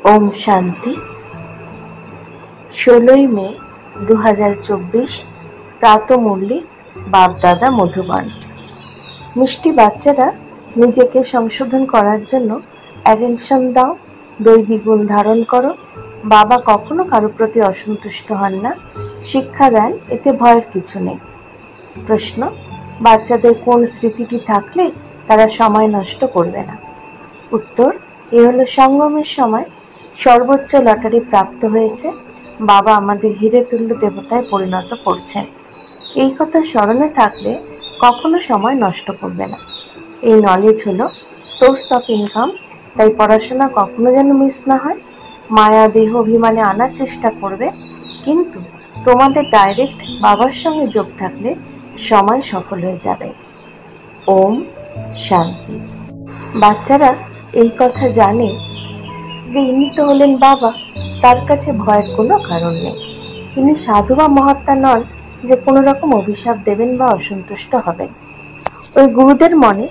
ओम शांति। 16 मे 2024 प्रातःमुरली बाप-दादा मधुबन। मिष्टि बाच्चारा निजेके संशोधन करार जन्य अटेंशन दाओ, दैवी गुण धारण करो। बाबा कखनो कारो प्रति असंतुष्ट हन ना, शिक्षा देन एते भयेर किछु नेই। प्रश्न, बाच्चादेर कोन स्मृतिटी थाकले तारा समय नष्ट करबे ना? उत्तर, ए हलो संगमेर समय सर्वोच्च लटारि प्राप्त हয়েছে। बाबा आमादेर हिरे तुल्य देवताय परिणत करছেন। এই কথা স্মরণে থাকলে কখনো সময় নষ্ট করবে না। এই নলেজ হলো সোর্স অফ ইনকাম, তাই পড়াশোনা কখনো যেন মিস না হয়। মায়া দেহ অভিমানে আনার চেষ্টা করবে, কিন্তু তোমাদের ডাইরেক্ট বাবার সঙ্গে যোগ থাকলে সময় সফল হয়ে যাবে। ওম শান্তি। বাচ্চারা এই কথা জানে যে ইনি তো হলেন বাবা, তার কাছে ভয়ের কোনো কারণ নেই। ইনি সাধু বা মহাত্মা নন যে কোনো রকম অভিশাপ দেবেন বা অসন্তুষ্ট হবেন। ওই গুরুদের মনে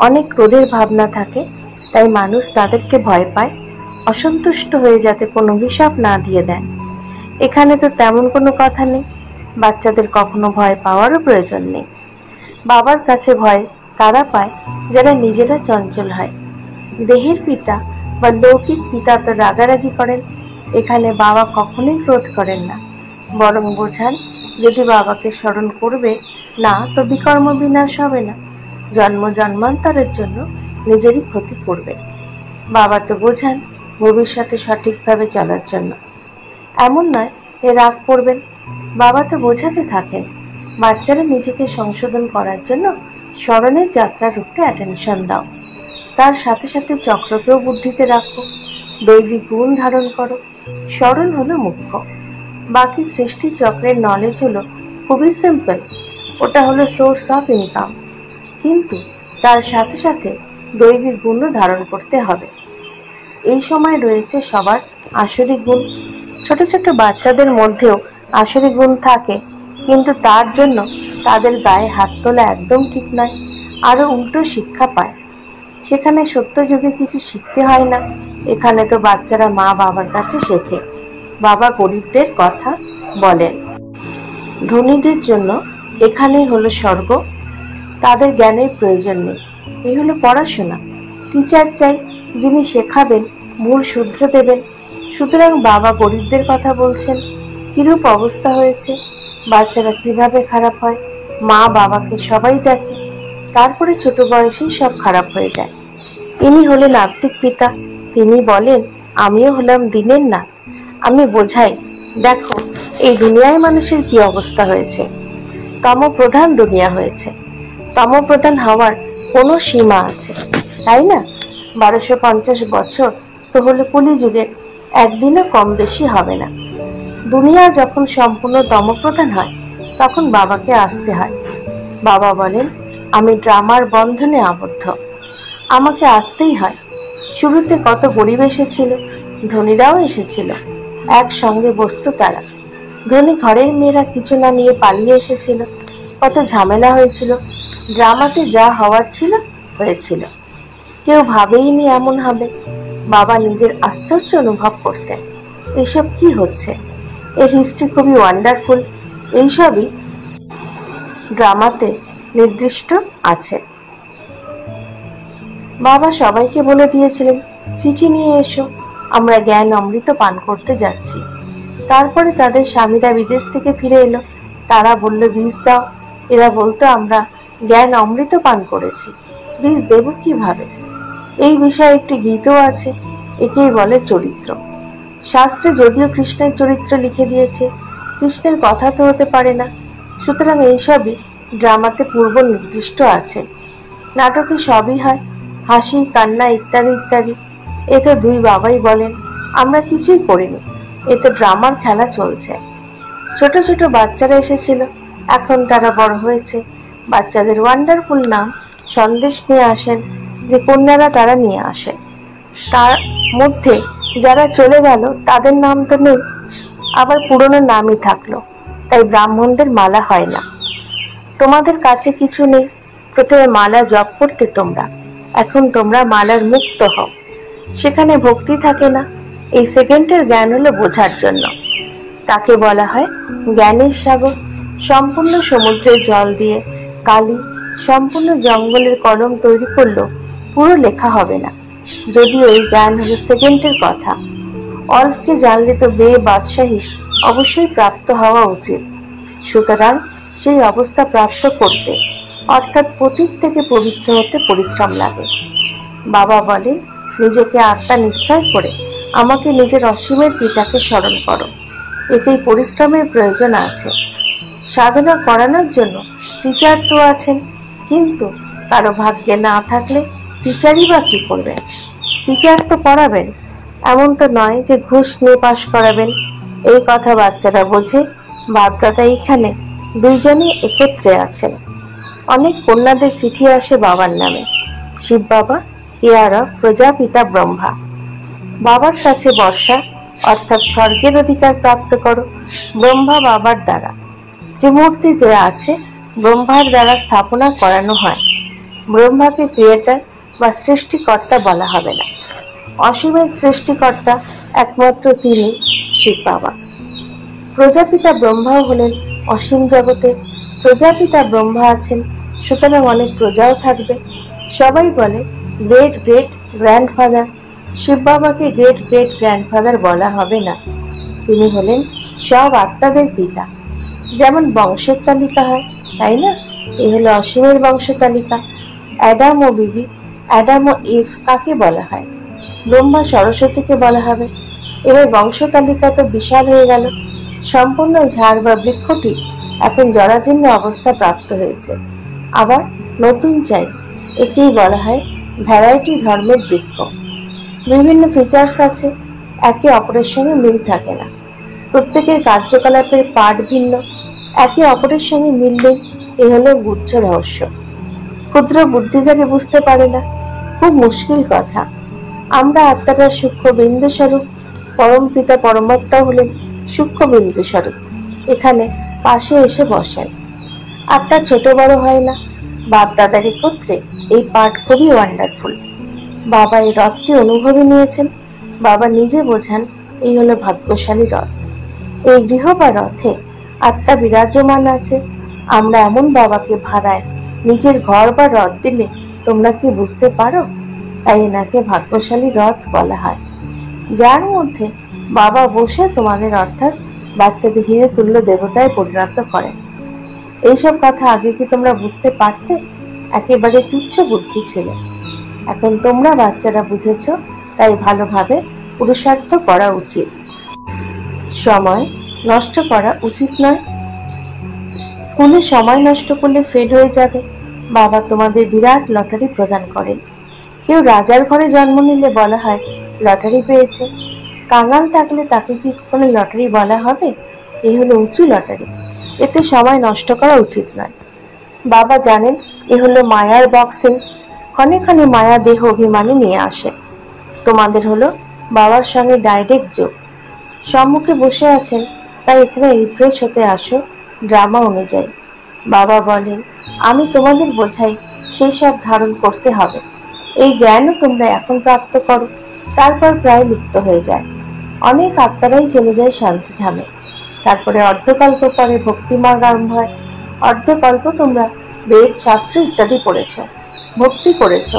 অনেক ক্রোধের ভাবনা থাকে, তাই মানুষ তাদেরকে ভয় পায়, অসন্তুষ্ট হয়ে যাতে কোনো অভিশাপ না দিয়ে দেন। এখানে তো তেমন কোনো কথা নেই, বাচ্চাদের কখনো ভয় পাওয়ারও প্রয়োজন নেই। বাবার কাছে ভয় তারা পায় যারা নিজেরা চঞ্চল হয়। দেহের পিতা বা লৌকিক পিতা তো রাগারাগি করেন, এখানে বাবা কখনোই ক্রোধ করেন না, বরং বোঝান যদি বাবাকে স্মরণ করবে না তো বিকর্ম বিনাশ হবে না, জন্ম জন্মান্তরের জন্য নিজেরই ক্ষতি করবে। বাবা তো বোঝান ভবিষ্যতে সঠিকভাবে চলার জন্য। এমন নয় এ রাগ করবেন, বাবা তো বোঝাতে থাকেন বাচ্চারা নিজেকে সংশোধন করার জন্য স্মরণের যাত্রার উপরে অ্যাটেনশন দাও। তার সাথে সাথে চক্রকেও বুদ্ধিতে রাখো, দৈবিক গুণ ধারণ করো। স্মরণ হলো মুখ্য, বাকি সৃষ্টি চক্রের নলেজ হলো খুবই সিম্পল, ওটা হলো সোর্স অফ ইনকাম, কিন্তু তার সাথে সাথে দৈবিক গুণও ধারণ করতে হবে। এই সময় রয়েছে সবার আসরিক গুণ। ছোট ছোট বাচ্চাদের মধ্যেও আসরিক গুণ থাকে, কিন্তু তার জন্য তাদের গায়ে হাত তোলা একদম ঠিক নয়, আরো উল্টো শিক্ষা পায়। সেখানে সত্য যুগে কিছু শিখতে হয় না, এখানে তো বাচ্চারা মা বাবার কাছে শেখে। বাবা গরিবদের কথা বলেন, ধনীদের জন্য এখানেই হলো স্বর্গ, তাদের জ্ঞানের প্রয়োজন নেই। এই হলো পড়াশোনা। টিচার চাই যিনি শেখাবেন, ভুল শুধরে দেবেন। সুতরাং বাবা গরিবদের কথা বলছেন, কিরূপ অবস্থা হয়েছে, বাচ্চারা কিভাবে খারাপ হয়। মা বাবাকে সবাই দেখে, তারপরে ছোট বয়সেই সব খারাপ হয়ে যায়। তিনি হলেন আত্মিক পিতা, তিনি বলেন আমিও হলাম দিনের নাথ। আমি বোঝাই, দেখো এই দুনিয়ায় মানুষের কি অবস্থা হয়েছে, তমপ্রধান দুনিয়া হয়েছে। তমপ্রধান হওয়ার কোনো সীমা আছে, তাই না? 1250 বছর তো হলো কলিযুগের, একদিনও কম বেশি হবে না। দুনিয়া যখন সম্পূর্ণ তমপ্রধান হয় তখন বাবাকে আসতে হয়। বাবা বলেন আমি ড্রামার বন্ধনে আবদ্ধ, আমাকে আসতেই হয়। শুরুতে কত গরিব এসেছিল, ধনীরাও এসেছিল, একসঙ্গে বসতো তারা। ধনী ঘরের মেয়েরা কিছু না নিয়ে পালিয়ে এসেছিল, কত ঝামেলা হয়েছিল। ড্রামাতে যা হওয়ার ছিল হয়েছিল, কেউ ভাবেইনি এমন হবে। বাবা নিজের আশ্চর্য অনুভব করতেন, এসব কি হচ্ছে, এর হিস্ট্রি খুবই ওয়ান্ডারফুল, এইসবই ড্রামাতে নির্দিষ্ট আছে। বাবা সবাইকে বলে দিয়েছিলেন চিঠি নিয়ে এসো, আমরা জ্ঞান অমৃত পান করতে যাচ্ছি। তারপরে তাদের স্বামীরা বিদেশ থেকে ফিরে এলো, তারা বলল বীজ দাও। এরা বলতো আমরা জ্ঞান অমৃত পান করেছি, বীজ দেব কিভাবে। এই বিষয়ে একটি গীতও আছে, একেই বলে চরিত্র। শাস্ত্রে যদিও কৃষ্ণের চরিত্র লিখে দিয়েছে, কৃষ্ণের কথা তো হতে পারে না। সুতরাং এইসবই ড্রামাতে পূর্ব নির্দিষ্ট আছে। নাটকে সবই হয়, হাসি কান্না ইত্যাদি ইত্যাদি। এ তো দুই বাবাই বলেন আমরা কিছুই করিনি, এ তো ড্রামার খেলা চলছে। ছোট ছোট বাচ্চারা এসেছিল, এখন তারা বড় হয়েছে। বাচ্চাদের ওয়ান্ডারফুল নাম সন্দেশ নিয়ে আসেন, যে কন্যারা তারা নিয়ে আসে। তার মধ্যে যারা চলে গেল তাদের নাম তো নেই, আবার পুরনো নামই থাকলো, তাই ব্রাহ্মণদের মালা হয় না। তোমাদের কাছে কিছু নেই, প্রথমে মালা জপ করতে তোমরা, এখন তোমরা মালার মুক্ত হও। সেখানে ভক্তি থাকে না, এই সেকেন্ডের জ্ঞান হলো বোঝার জন্য। তাকে বলা হয় জ্ঞানের সাগর। সম্পূর্ণ সমুদ্রের জল দিয়ে কালি সম্পূর্ণ জঙ্গলের কলম তৈরি করলেও পুরো লেখা হবে না, যদিও এই জ্ঞান হলো সেকেন্ডের কথা। অল্পকে জানলে তো বাদশাহী অবশ্যই প্রাপ্ত হওয়া উচিত। সুতরাং সেই অবস্থা প্রাপ্ত করতে, অর্থাৎ পতিত থেকে পবিত্র হতে পরিশ্রম লাগে। বাবা বলেন, নিজেকে আত্মা নিশ্চয় করে আমাকে নিজের অসীমের পিতাকে স্মরণ করো। এতেই পরিশ্রমের প্রয়োজন আছে। সাধনা করানোর জন্য টিচার তো আছেন, কিন্তু কারো ভাগ্যে না থাকলে টিচারই বা কি করবেন? টিচার তো পড়াবেন, এমন তো নয় যে ঘুষ নিয়ে পাশ করাবেন। এই কথা বাচ্চারা বোঝে। বাপদাদা এইখানে দুইজনই একত্রে আছেন। অনেক কন্যাদের চিঠি আসে বাবার নামে। শিব বাবা, কেয়ার অফ প্রজাপিতা ব্রহ্মা। বাবার কাছে বর্ষা, অর্থাৎ স্বর্গের অধিকার প্রাপ্ত করো ব্রহ্মা বাবার দ্বারা। ত্রিমূর্তি যে আছে ব্রহ্মার দ্বারা স্থাপনা করানো হয়। ব্রহ্মাকে ক্রিয়েটার বা সৃষ্টিকর্তা বলা হবে না। অসীমের সৃষ্টিকর্তা একমাত্র তিনি, শিব বাবা। প্রজাপিতা ব্রহ্মাও হলেন অসীম জগতের। প্রজাপিতা ব্রহ্মা আছেন, সুতরাং অনেক প্রজাও থাকবে। সবাই বলে গ্রেট গ্রেট গ্র্যান্ডফাদার। শিব বাবাকে গ্রেট গ্রেট গ্র্যান্ডফাদার বলা হবে না। তিনি হলেন সব আত্মাদের পিতা। যেমন বংশের তালিকা হয়, তাই না? এই হলো অসীমের বংশ তালিকা। অ্যাডাম ও বিবি, অ্যাডাম ও ইভ কাকে বলা হয়? ব্রহ্মা সরস্বতীকে বলা হবে। এবার বংশ তালিকা তো বিশাল হয়ে গেল। সম্পূর্ণ ঝাড় বা বৃক্ষটি এখন জরাজীর্ণ অবস্থা প্রাপ্ত হয়েছে। আবার নতুন চাই, একেই বলা হয় ভ্যারাইটি ধর্মের বৃক্ষ। বিভিন্ন ফিচার্স আছে, একে অপরের সঙ্গে মিল থাকে না। প্রত্যেকের কার্যকলাপের পাঠ ভিন্ন, একে অপরের সঙ্গে মিল নেই। এ হলো গুচ্ছ রহস্য। ক্ষুদ্র বুদ্ধিধারী বুঝতে পারে না, খুব মুশকিল কথা। আমরা আত্মারা সূক্ষ্ম বিন্দু স্বরূপ, পরম পিতা পরমাত্মা হলেন সূক্ষ্ম বিন্দু স্বরূপ। এখানে পাশে এসে বসেন। আত্মা ছোট বড় হয় না। বাপ দাদার একত্রে এই পাঠ খুবই ওয়ান্ডারফুল। বাবা এই রথটি অনুভবে নিয়েছেন। বাবা নিজে বোঝান, এই হলো ভাগ্যশালী রথ। এই গৃহ বা রথে আত্মা বিরাজমান আছে। আমরা এমন বাবাকে ভাড়ায় নিজের ঘর বা রথ দিলে তোমরা কি বুঝতে পারো? তাই এনাকে ভাগ্যশালী রথ বলা হয়, যার মধ্যে বাবা বসে তোমাদের, অর্থাৎ বাচ্চাদের হিরে তুল্য দেবতায় পরিণত করেন। এইসব কথা আগে কি তোমরা বুঝতে পারতে? একেবারে তুচ্ছ বুদ্ধি ছিল। এখন তোমরা বাচ্চারা বুঝেছ, তাই ভালোভাবে পুরুষার্থ করা উচিত। সময় নষ্ট করা উচিত নয়। স্কুলে সময় নষ্ট করলে ফেল হয়ে যাবে। বাবা তোমাদের বিরাট লটারি প্রদান করেন। কেউ রাজার ঘরে জন্ম নিলে বলা হয় লটারি পেয়েছে। কাঙাল থাকলে তাকে কি কোনো লটারি বলা হবে? এই হলো উঁচু লটারি। এতে সময় নষ্ট করা উচিত নয়। বাবা জানেন এ হলো মায়ার বক্সিং। ক্ষণে ক্ষণে মায়া দেহ অভিমানে নিয়ে আসে। তোমাদের হলো বাবার সঙ্গে ডাইরেক্ট যোগ। সম্মুখে বসে আছেন, তাই এখানে রিফ্রেশ হতে আসো ড্রামা অনুযায়ী। বাবা বলেন, আমি তোমাদের বোঝাই সেই সব ধারণ করতে হবে। এই জ্ঞানও তোমরা এখন প্রাপ্ত করো, তারপর প্রায় লুপ্ত হয়ে যায়। অনেক আত্মারাই চলে যায় শান্তি ধামে। তারপরে অর্ধকল্প পরে ভক্তিমার্গ আরম্ভ হয়। অর্ধকল্প তোমরা বেদ, শাস্ত্র ইত্যাদি পড়েছ, ভক্তি করেছ।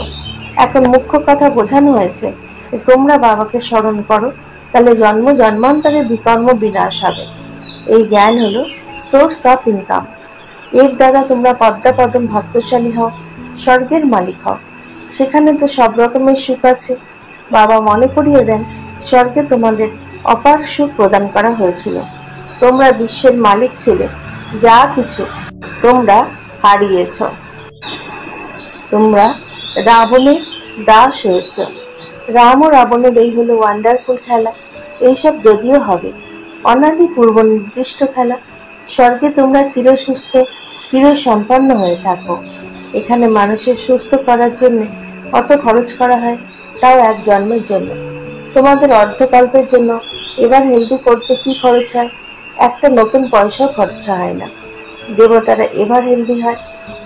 এখন মুখ্য কথা বোঝানো হয়েছে যে তোমরা বাবাকে স্মরণ করো, তাহলে জন্ম জন্মান্তরের বিকর্ম বিনাশ হবে। এই জ্ঞান হলো সোর্স অফ ইনকাম। এর দ্বারা তোমরা পদ্মাপদম ভাগ্যশালী হও, স্বর্গের মালিক হও। সেখানে তো সব রকমের সুখ আছে। বাবা মনে করিয়ে দেন, স্বর্গে তোমাদের অপার সুখ প্রদান করা হয়েছিল। তোমরা বিশ্বের মালিক ছিলে, যা কিছু তোমরা হারিয়েছ। তোমরা রাবণের দাস হয়েছ। রাম ও রাবণের এই হলো ওয়ান্ডারফুল খেলা। এইসব যদিও হবে অনাদি পূর্ব নির্দিষ্ট খেলা। স্বর্গে তোমরা চিরসুস্থ, চিরসম্পন্ন হয়ে থাকো। এখানে মানুষের সুস্থ করার জন্য কত খরচ করা হয়, তাও এক জন্মের জন্য। তোমাদের অর্ধকল্পের জন্য এবার হেলদি করতে কি খরচ হয়? একটা নতুন পয়সাও খরচা হয় না। দেবতারা এবার হেলদি হয়।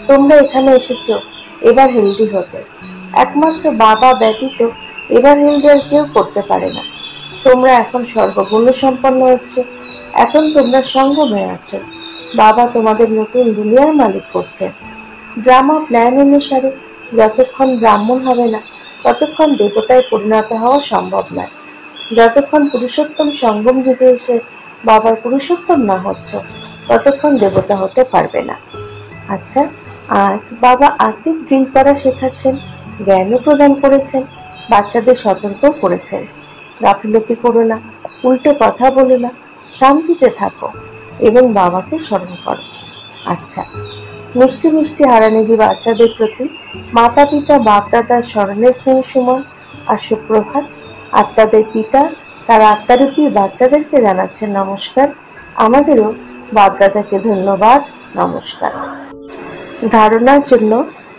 তোমরা এখানে এসেছো এবার হেলদি হতে। একমাত্র বাবা ব্যতীত এবার হেলদি আর কেউ করতে পারে না। তোমরা এখন সর্বগুণ সম্পন্ন হচ্ছে। এখন তোমরা সঙ্গমে আছো। বাবা তোমাদের নতুন দুনিয়ার মালিক করছে। ড্রামা প্ল্যান অনুসারে যতক্ষণ ব্রাহ্মণ হবে না ততক্ষণ দেবতায় পরিণত হওয়া সম্ভব নয়। যতক্ষণ পুরুষোত্তম সঙ্গম যুগে এসে বাবার পুরুষোত্তম না হচ্ছ ততক্ষণ দেবতা হতে পারবে না। আচ্ছা, আজ বাবা আর্থিক ড্রিঙ্ক করা শেখাচ্ছেন, জ্ঞানও প্রদান করেছেন, বাচ্চাদের সতর্ক করেছেন। গাফিলতি করো না, উল্টো কথা বলো না, শান্তিতে থাকো এবং বাবাকে স্মরণ করো। আচ্ছা, মিষ্টি মিষ্টি হারানিধি বাচ্চাদের প্রতি মাতা পিতা বাপদাদার স্মরণের স্নেহ সুমন আর সুপ্রভাত। আত্মাদের পিতা তার আত্মারূপী বাচ্চাদেরকে জানাচ্ছেন নমস্কার। আমাদেরও বাপদাদাকে ধন্যবাদ, নমস্কার। ধারণার জন্য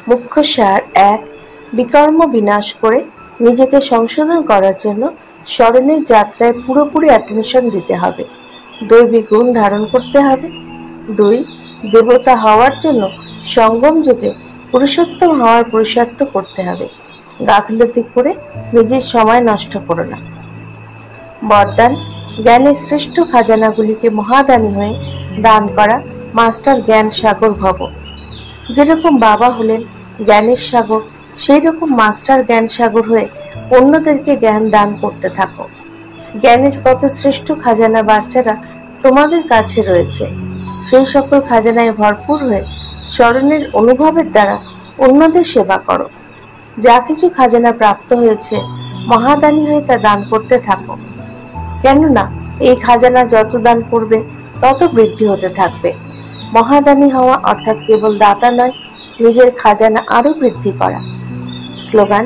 মুখ্য সার এক, বিকর্ম বিনাশ করে নিজেকে সংশোধন করার জন্য স্মরণের যাত্রায় পুরোপুরি অ্যাটেনশন দিতে হবে। দৈবিক গুণ ধারণ করতে হবে। 2, দেবতা হওয়ার জন্য সঙ্গম যুগে পুরুষোত্তম হওয়ার পুরুষার্থ করতে হবে। গাফিলতি করে নিজের সময় নষ্ট করো না। বরদান, জ্ঞানের শ্রেষ্ঠ খাজানাগুলিকে মহাদানী হয়ে দান করা। মাস্টার জ্ঞান সাগর ভব। যেরকম বাবা হলেন জ্ঞানের সাগর, সেই রকম মাস্টার জ্ঞান সাগর হয়ে অন্যদেরকে জ্ঞান দান করতে থাকো। জ্ঞানের কত শ্রেষ্ঠ খাজানা বাচ্চারা তোমাদের কাছে রয়েছে। সেই সকল খাজানায় ভরপুর হয়ে স্মরণের অনুভবের দ্বারা অন্যদের সেবা করো। যা কিছু খাজানা প্রাপ্ত হয়েছে মহাদানী হয়ে তা দান করতে থাকো। কেননা এই খাজানা যত দান করবে তত বৃদ্ধি হতে থাকবে। মহাদানী হওয়া অর্থাৎ কেবল দাতা নয়, নিজের খাজানা আরো বৃদ্ধি করা। স্লোগান,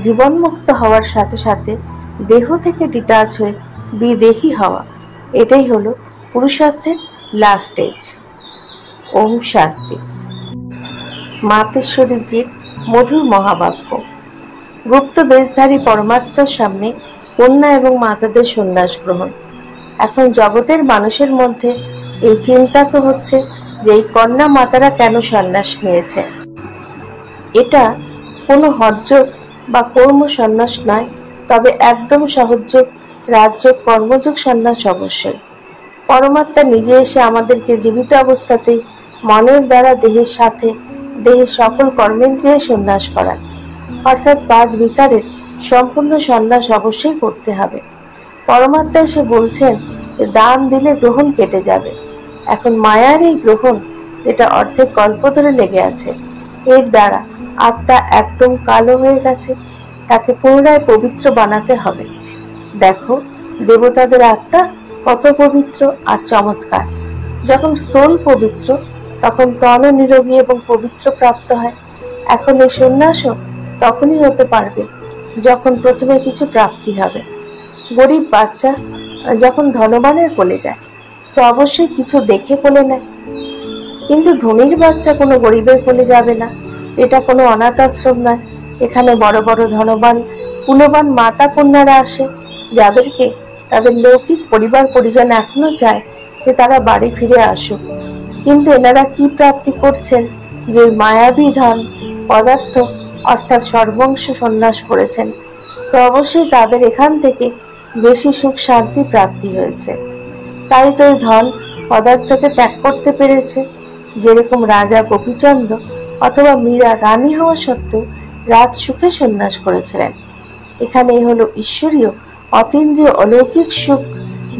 জীবনমুক্ত হওয়ার সাথে সাথে দেহ থেকে ডিটাচ হয়ে বিদেহী হওয়া, এটাই হলো পুরুষার্থের লাস্ট স্টেজ। ওম শান্তি। মাতেশ্বরীজির মধুর মহাবাক্য। গুপ্ত বেশধারী পরমাত্মার সামনে কন্যা এবং মাতাদের সন্ন্যাস গ্রহণ। এখন জগতের মানুষের মধ্যে এই চিন্তা তো হচ্ছে যে এই কন্যা মাতারা কেন সন্ন্যাস নিয়েছে। এটা কোনো হঠযোগ বা কর্ম সন্ন্যাস নয়, তবে একদম সহজযোগ, রাজযোগ, কর্মযোগ সন্ন্যাস অবশ্যই। পরমাত্মা নিজে এসে আমাদেরকে জীবিত অবস্থাতেই মনের দ্বারা দেহের সাথে দেহের সকল কর্মেন্দ্রিয়ে সন্ন্যাস করান, অর্থাৎ 5 বিকারের সম্পূর্ণ সন্ন্যাস অবশ্যই করতে হবে। পরমাত্মা এসে বলছেন যে দান দিলে গ্রহণ কেটে যাবে। এখন মায়ার এই গ্রহণ, যেটা অর্ধেক কল্প ধরে লেগে আছে, এর দ্বারা আত্মা একদম কালো হয়ে গেছে, তাকে পুনরায় পবিত্র বানাতে হবে। দেখো দেবতাদের আত্মা কত পবিত্র আর চমৎকার। যখন সোল পবিত্র তখন তন নিরোগী এবং পবিত্র প্রাপ্ত হয়। এখন এই সন্ন্যাসও তখনই হতে পারবে যখন প্রথমে কিছু প্রাপ্তি হবে। গরিব বাচ্চা যখন ধনবানের কোলে যায় তো অবশ্যই কিছু দেখে কোলে নেয়, কিন্তু ধনীর বাচ্চা কোনো গরিবের কোলে যাবে না। এটা কোনো অনাথ আশ্রম নয়। এখানে বড় বড় ধনবান কুলবান মাতা কন্যারা আসে, যাদেরকে তাদের লৌকিক পরিবার পরিজন এখনো চায় যে তারা বাড়ি ফিরে আসুক। কিন্তু এনারা কি প্রাপ্তি করছেন? যে মায়াবী ধন পদার্থ অর্থাৎ সর্বংশ সন্ন্যাস করেছেন, তো অবশ্যই তাদের এখান থেকে বেশি সুখ শান্তি প্রাপ্তি হয়েছে। তাই তো এই ধন পদার্থকে ত্যাগ করতে পেরেছে। যেরকম রাজা গোপীচন্দ্র অথবা মীরা রানী হওয়া সত্ত্বেও রাজ সুখে সন্ন্যাস করেছিলেন। এখানে হলো ঈশ্বরীয় অতীন্দ্রিয় অলৌকিক সুখ,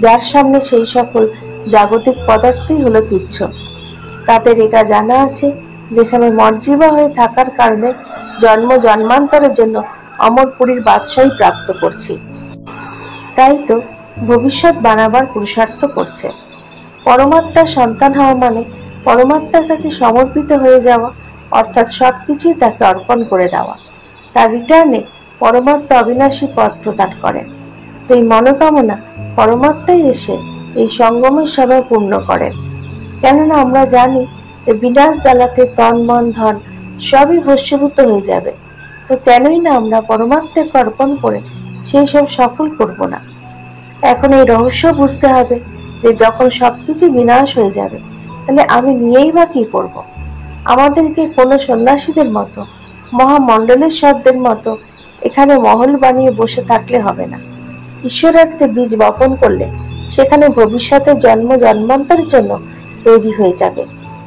যার সামনে সেই সকল জাগতিক পদার্থই হলো তুচ্ছ। তাদের এটা জানা আছে যেখানে মর্জিবা হয়ে থাকার কারণে জন্ম জন্মান্তরের জন্য অমরপুরীর বাদশাহী প্রাপ্ত করছি, তাই তো ভবিষ্যৎ বানাবার পুরুষার্থ করছে। পরমাত্মার সন্তান হওয়া মানে পরমাত্মার কাছে সমর্পিত হয়ে যাওয়া, অর্থাৎ সবকিছুই তাকে অর্পণ করে দেওয়া। তার রিটার্নে পরমাত্মা অবিনাশী পদ প্রদান করেন। তো এই মনোকামনা পরমাত্মাই এসে এই সঙ্গমের সভায় পূর্ণ করেন। কেননা আমরা জানি যে বিনাশ জ্বালাতে তন মন ধন সবই ভস্মীভূত হয়ে যাবে। তো কেনই না আমরা পরমাত্মাকে অর্পণ করে সেই সব সফল করব না। এখন এই রহস্য বুঝতে হবে যে যখন সবকিছু বিনাশ হয়ে যাবে তাহলে আমি নিয়েই বা কি করব। আমাদেরকে কোনো সন্ন্যাসীদের মতো মহামণ্ডলের শব্দের মতো এখানে মহল বানিয়ে বসে থাকলে হবে না। ঈশ্বরার্থে বীজ বপন করলে সেখানে ভবিষ্যতে জন্ম জন্মান্তরের জন্য তৈরি হয়ে যাবে।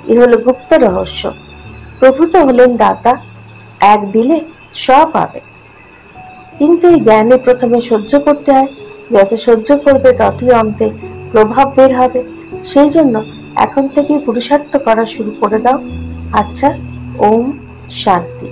এ হলো গুপ্ত রহস্য। প্রভু তো হলেন দাতা, এক দিলে সব পাবে। কিন্তু এই জ্ঞানে প্রথমে সহ্য করতে হয়, যত সহ্য করবে ততই অন্তে প্রভাব বের হবে। সেই জন্য এখন থেকেই পুরুষার্থ করা শুরু করে দাও। আচ্ছা, ওম শান্তি।